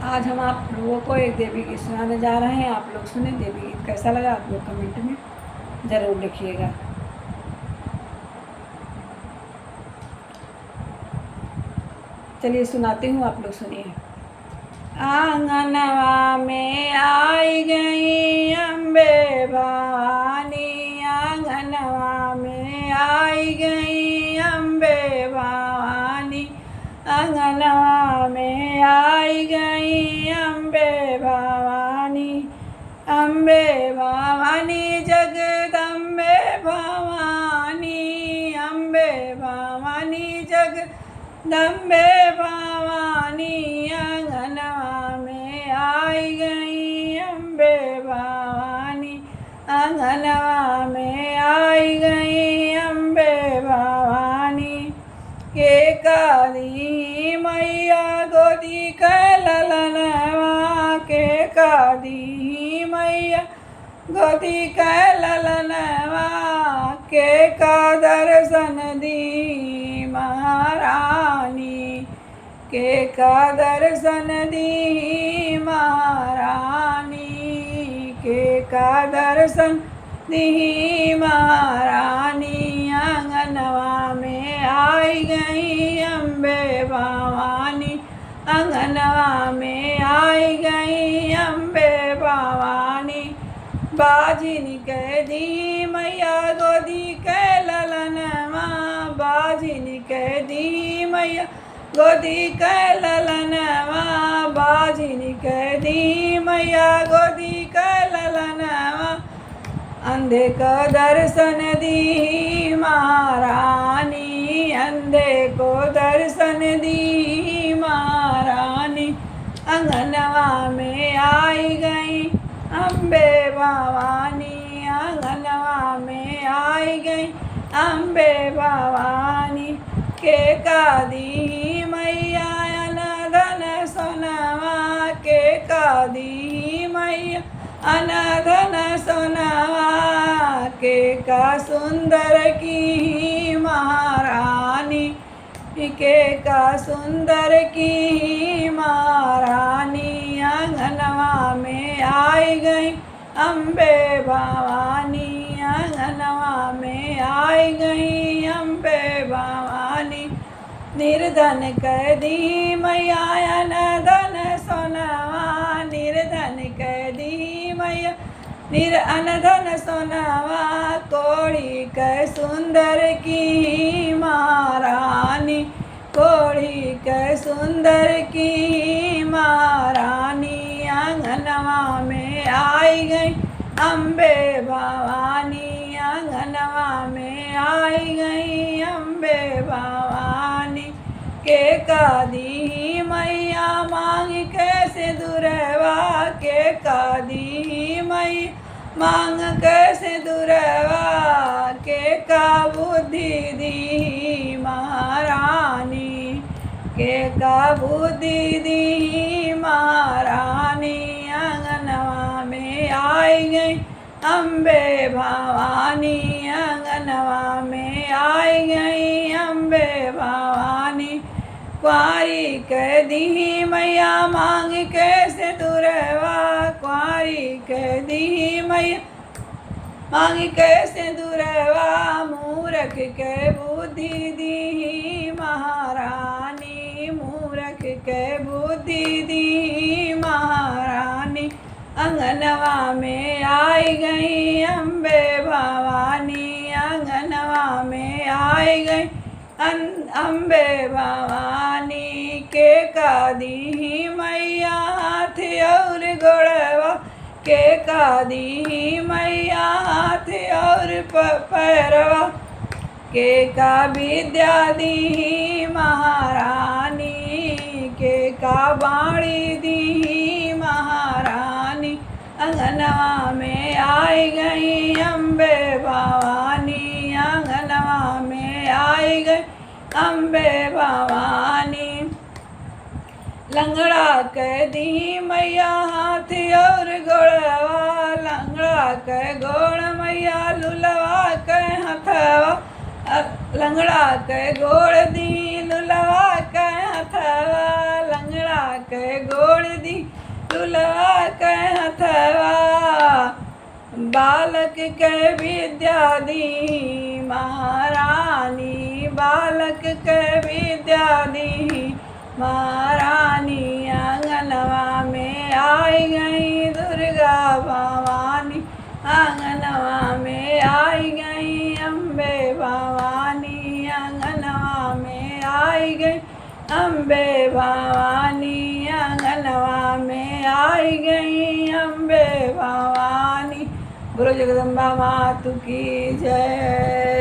आज हम आप लोगों को एक देवी गीत सुनाने जा रहे हैं। आप लोग सुने देवी गीत कैसा लगा आप लोग कमेंट में ज़रूर लिखिएगा। चलिए सुनाती हूँ, आप लोग सुनिए। आंगनवा में आई गई अम्बे भवानी, आंगनवा में आई गई अम्बे भवानी, आंगनवा में आई गई अम्बे भवानी, अम्बे भवानी जगदम्बे भवानी, अम्बे भवानी जगदम्बे भवानी, आंगनवा में आई गई अम्बे भवानी, आंगनवा में आई गई अम्बे भवानी। के काली मैया गोदी के ललनवा, के काली मैया गोदी के ललनवा, के का दर्शन दी महारानी, के का दर्शन दी महारानी, के का दर्शन दी महारानी, आंगनवा में आई गई अम्बे भवानी, आंगनवा में आई गई अम्बे भवानी। बाजिन के दी मैया गोदी के ललनवा, बाजिन के दी मैया गोदी के ललनवा, बाजिन के दी मैया गोदी के ललनवा, अंधे को दर्शन दी महारानी, अंधे को दर्शन दी महारानी, आंगनवा में आई गई अम्बे भवानी, आंगनवा में आई गई अम्बे भवानी। के का दी मैया अनधन सोनवा, के का दी मैया अनधन सोनवा, के का सुंदर की महारानी, के का सुंदर की महारानी, आंगनवा में आई गई अम्बे भवानी, आंगनवा में आई गई अम्बे भवानी। निर्धन कर दी मैया अनधन सोनवा, निर्धन कर दी मैया अनधन सोनवा, कोड़ी के सुंदर की महारानी, कोड़ी के सुंदर की महारानी, आंगनवा में आई गई अम्बे भवानी, आंगनवा में आई गई अम्बे भवानी। के का दी मैया मांग कैसे दुरवा, के का दी मैया मांग कैसे दुरवा, के का बुद्धि दी महारानी, के का बुद्धि दी महारानी, आंगनवा में आई गई अम्बे भवानी, आंगनवा में आई गई अम्बे भवानी। कुंवारी के दी मैया मांग कैसे दुरवा, कुंवारी के दी मैया मांग कैसे दुरवा, मूरख के बुद्धि दी महारानी, मूरख के बुद्धि दी महारानी, आंगनवा में आई गई अम्बे भवानी, आंगनवा में आई गई अम्बे भवानी। के का दी मैया हाथ और गोड़वा, के का दी मैया हाथ और पैरवा, के का विद्या दी महारानी, के का बाणी दी महारानी, आंगनवा में आई गई अम्बे भवानी, आंगनवा में आई गई अम्बे भवानी। लंगड़ा के दी मैया हाथ और गोड़वा, लंगड़ा के गोड़ मैया लुलवा के हथवा, लंगड़ा के गोड़ दी लुलवा के हथवा, लंगड़ा मैया के गोड़ दी लुलवा के हथवा बालक के विद्या दी महारानी बालक के विद्या दी महारानी आंगनवा में आई गई दुर्गा भवानी आंगनवा में आई गई अम्बे भवानी आंगनवा में आई गई अम्बे भवानी आंगनवा में आई गई अम्बे भवानी। बोलो जगदम्बा मातु की जय।